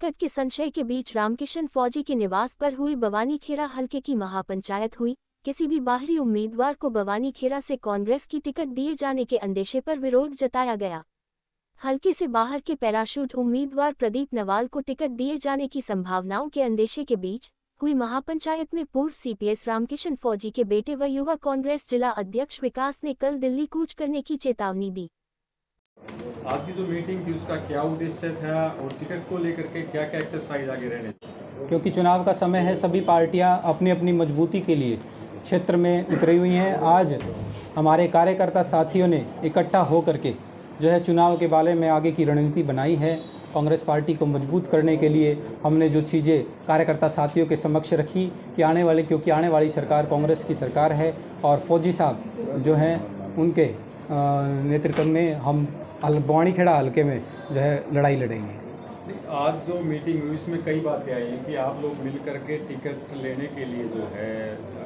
Ticket के संशय के बीच रामकिशन फौजी के निवास पर हुई बवानीखेड़ा हलके की महापंचायत हुई। किसी भी बाहरी उम्मीदवार को बवानीखेड़ा से कांग्रेस की टिकट दिए जाने के अंदेशे पर विरोध जताया गया। हलके से बाहर के पैराशूट उम्मीदवार प्रदीप नवाल को टिकट दिए जाने की संभावनाओं के अंदेशे के बीच हुई महापंचायत में पूर्व सीपीएस रामकिशन फौजी के बेटे व युवा कांग्रेस जिला अध्यक्ष विकास ने कल दिल्ली कूच करने की चेतावनी दी। आज की जो मीटिंग थी उसका क्या उद्देश्य था और टिकट को लेकर के क्या क्या एक्सरसाइज आगे रहने? क्योंकि चुनाव का समय है, सभी पार्टियां अपनी अपनी मजबूती के लिए क्षेत्र में उतरी हुई हैं। आज हमारे कार्यकर्ता साथियों ने इकट्ठा हो करके जो है चुनाव के बारे में आगे की रणनीति बनाई है। कांग्रेस पार्टी को मजबूत करने के लिए हमने जो चीज़ें कार्यकर्ता साथियों के समक्ष रखी कि क्योंकि आने वाली सरकार कांग्रेस की सरकार है और फौजी साहब जो हैं उनके नेतृत्व में हम बवानीखेड़ा हलके में जो है लड़ाई लड़ेंगे। आज जो मीटिंग हुई उसमें कई बातें आई हैं कि आप लोग मिल करके टिकट लेने के लिए जो है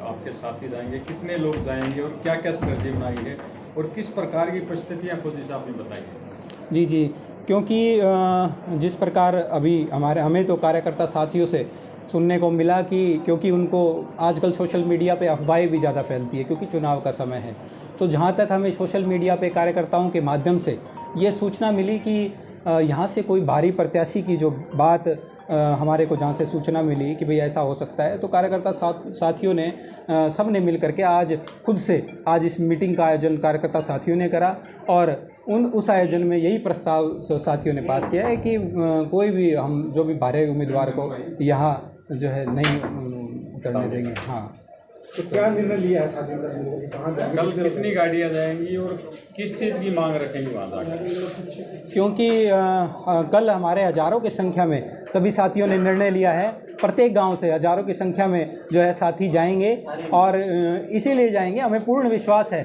आपके साथी जाएंगे, कितने लोग जाएंगे और क्या क्या स्ट्रेटजी बनाई है और किस प्रकार की परिस्थितियाँ फौजी साहब ने बताई हैं? जी, क्योंकि जिस प्रकार अभी हमें तो कार्यकर्ता साथियों से सुनने को मिला कि क्योंकि उनको आजकल सोशल मीडिया पे अफवाहें भी ज़्यादा फैलती है क्योंकि चुनाव का समय है, तो जहाँ तक हमें सोशल मीडिया पे कार्यकर्ताओं के माध्यम से ये सूचना मिली कि यहाँ से कोई भारी प्रत्याशी की जो बात हमारे को जहाँ से सूचना मिली कि भाई ऐसा हो सकता है, तो कार्यकर्ता साथियों ने सब ने मिल करके आज इस मीटिंग का आयोजन कार्यकर्ता साथियों ने करा और उस आयोजन में यही प्रस्ताव साथियों ने पास किया है कि कोई भी हम जो भी भारी उम्मीदवार को यहाँ जो है नहीं उतरने देंगे। हाँ, तो क्या निर्णय लिया है साथियों का, कहाँ जाएंगे, कल कितनी गाड़ियाँ जाएंगी और किस चीज़ की मांग रखेंगी वहाँ जाकर? क्योंकि कल हमारे हज़ारों की संख्या में सभी साथियों ने निर्णय लिया है, प्रत्येक गांव से हज़ारों की संख्या में जो है साथी जाएंगे और इसीलिए जाएंगे। हमें पूर्ण विश्वास है,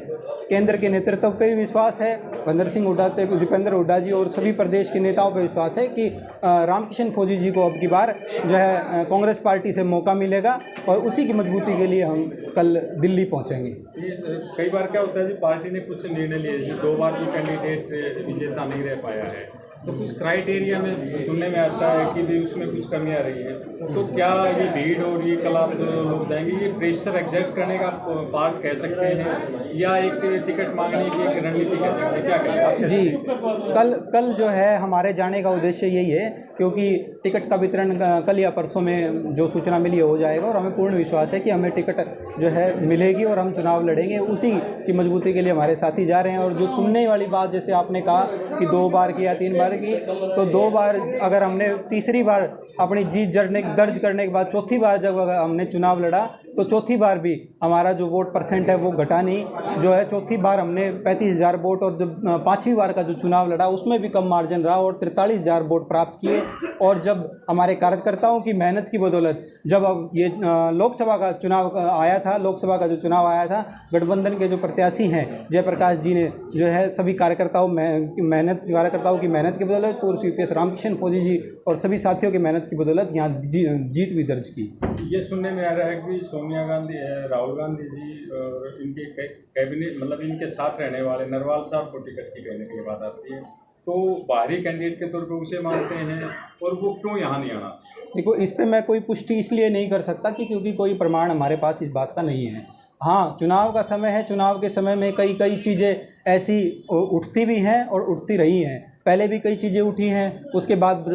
केंद्र के नेतृत्व पे भी विश्वास है, दीपेंद्र हुड्डा जी और सभी प्रदेश के नेताओं पे विश्वास है कि रामकिशन फौजी जी को अब की बार जो है कांग्रेस पार्टी से मौका मिलेगा और उसी की मजबूती के लिए हम कल दिल्ली पहुंचेंगे। कई बार क्या होता है जी, पार्टी ने कुछ निर्णय लिए, जैसे 2 बार भी कैंडिडेट विजेता नहीं रह पाया है, तो कुछ क्राइटेरिया में सुनने में आता है कि भी उसमें कुछ कमी आ रही है, तो क्या ये भीड़ और ये कल आप जो लोग जाएंगे ये प्रेशर एग्जर्ट करने का पार्ट कह सकते हैं या एक टिकट मांगने की एक रणनीति कह सकते हैं, क्या कहें? जी, कल जो है हमारे जाने का उद्देश्य यही है क्योंकि टिकट का वितरण कल या परसों में जो सूचना मिली हो जाएगा और हमें पूर्ण विश्वास है कि हमें टिकट जो है मिलेगी और हम चुनाव लड़ेंगे। उसी की मजबूती के लिए हमारे साथी जा रहे हैं। और जो सुनने वाली बात जैसे आपने कहा कि 2 बार की या 3 बार की, तो 2 बार अगर हमने तीसरी बार अपनी जीत दर्ज करने के बाद चौथी बार जब हमने चुनाव लड़ा तो चौथी बार भी हमारा जो वोट परसेंट है वो घटा नहीं, जो है चौथी बार हमने 35,000 वोट और जब 5वीं बार का जो चुनाव लड़ा उसमें भी कम मार्जिन रहा और 43,000 वोट प्राप्त किए। और जब हमारे कार्यकर्ताओं की मेहनत की बदौलत जब अब ये लोकसभा का जो चुनाव आया था, गठबंधन के जो प्रत्याशी हैं जयप्रकाश जी ने जो है सभी कार्यकर्ताओं की मेहनत की बदौलत पूर्व सीपीएस रामकिशन फौजी जी और सभी साथियों की मेहनत की बदौलत यहाँ जीत भी दर्ज की। ये सुनने में आ रहा है कि सोनिया गांधी, राहुल गांधी जी और इनके कैबिनेट मतलब इनके साथ रहने वाले नरवाल साहब को टिकट की कहने की बात आती है, तो बाहरी कैंडिडेट के तौर पर उसे मानते हैं और वो क्यों यहाँ नहीं आना? देखो, इस पे मैं कोई पुष्टि इसलिए नहीं कर सकता कि क्योंकि कोई प्रमाण हमारे पास इस बात का नहीं है। हाँ, चुनाव का समय है, चुनाव के समय में कई चीज़ें ऐसी उठती भी हैं और उठती रही हैं। पहले भी कई चीज़ें उठी हैं, उसके बाद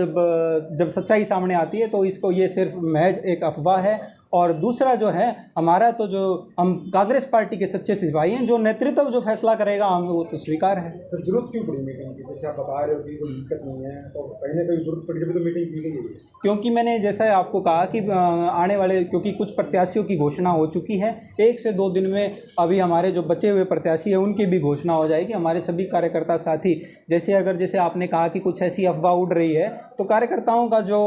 जब सच्चाई सामने आती है तो इसको ये सिर्फ महज एक अफवाह है। और दूसरा जो है हमारा तो जो हम कांग्रेस पार्टी के सच्चे सिपाही हैं, जो नेतृत्व जो फैसला करेगा हमें वो तो स्वीकार है। तो जरूरत क्यों पड़ी मीटिंग की? जैसे आप बता रहे हो कि कोई दिक्कत नहीं है, तो कहीं ना कहीं जरूरत पड़ी जब तो मीटिंग की गई है। क्योंकि मैंने जैसा आपको कहा कि आने वाले क्योंकि कुछ प्रत्याशियों की घोषणा हो चुकी है, 1 से 2 दिन में अभी हमारे जो बचे हुए प्रत्याशी हैं उनकी भी घोषणा हो जाएगी। हमारे सभी कार्यकर्ता साथी जैसे आपने कहा कि कुछ ऐसी अफवाह उड़ रही है, तो कार्यकर्ताओं का जो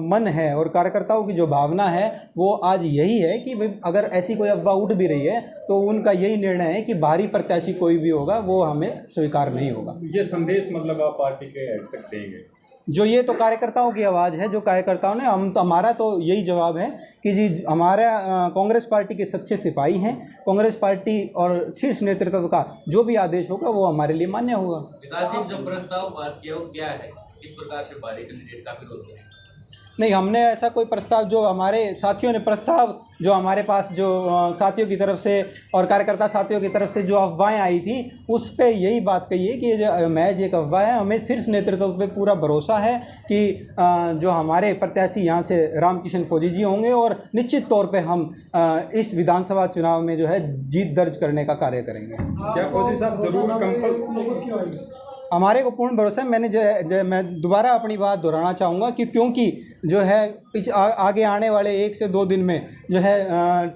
मन है और कार्यकर्ताओं की जो भावना है वो आज यही है कि भाई अगर ऐसी कोई अफवाह उठ भी रही है तो उनका यही निर्णय है कि बाहरी प्रत्याशी कोई भी होगा वो हमें स्वीकार नहीं होगा। ये संदेश मतलब आप पार्टी के हेड तक देंगे? जो ये तो कार्यकर्ताओं की आवाज़ है, जो कार्यकर्ताओं ने हमारा तो यही जवाब है कि जी हमारा कांग्रेस पार्टी के सच्चे सिपाही हैं। कांग्रेस पार्टी और शीर्ष नेतृत्व का जो भी आदेश होगा वो हमारे लिए मान्य होगा। विकास जी, जो प्रस्ताव पास किया वो क्या है, किस प्रकार से बाहरी कैंडिडेट का विरोध करें? नहीं, हमने ऐसा कोई प्रस्ताव, जो हमारे साथियों ने प्रस्ताव जो हमारे पास जो साथियों की तरफ से और कार्यकर्ता साथियों की तरफ से जो अफवाहें आई थी, उस पे यही बात कही है कि ये जो मैच एक अफवाह है। हमें शीर्ष नेतृत्व पे पूरा भरोसा है कि जो हमारे प्रत्याशी यहाँ से रामकिशन फौजी जी होंगे और निश्चित तौर पे हम इस विधानसभा चुनाव में जो है जीत दर्ज करने का कार्य करेंगे। क्या फौजी साहब जरूर हमारे को पूर्ण भरोसा है। मैं दोबारा अपनी बात दोहराना चाहूँगा कि क्योंकि जो है आगे आने वाले 1 से 2 दिन में जो है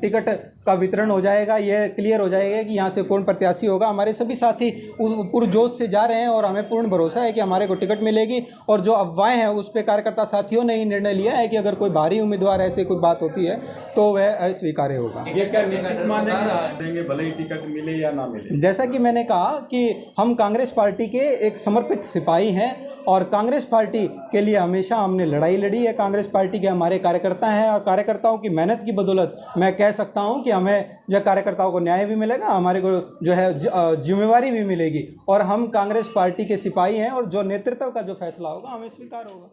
टिकट का वितरण हो जाएगा, यह क्लियर हो जाएगा कि यहाँ से कौन प्रत्याशी होगा। हमारे सभी साथी पुरजोश से जा रहे हैं और हमें पूर्ण भरोसा है कि हमारे को टिकट मिलेगी। और जो अफवाहें हैं उस पर कार्यकर्ता साथियों ने ही निर्णय लिया है कि अगर कोई बाहरी उम्मीदवार ऐसे कोई बात होती है तो वह अस्वीकार्य होगा। ये क्या निश्चित मानेंगे भले ही टिकट मिले या ना मिले? जैसा कि मैंने कहा कि हम कांग्रेस पार्टी के एक समर्पित सिपाही हैं और कांग्रेस पार्टी के लिए हमेशा हमने लड़ाई लड़ी है। कांग्रेस पार्टी के हमारे कार्यकर्ता हैं और कार्यकर्ताओं की मेहनत की बदौलत मैं कह सकता हूं कि हमें जो कार्यकर्ताओं को न्याय भी मिलेगा, हमारे को जो है जिम्मेवारी भी मिलेगी और हम कांग्रेस पार्टी के सिपाही हैं और जो नेतृत्व का जो फैसला होगा हमें स्वीकार होगा।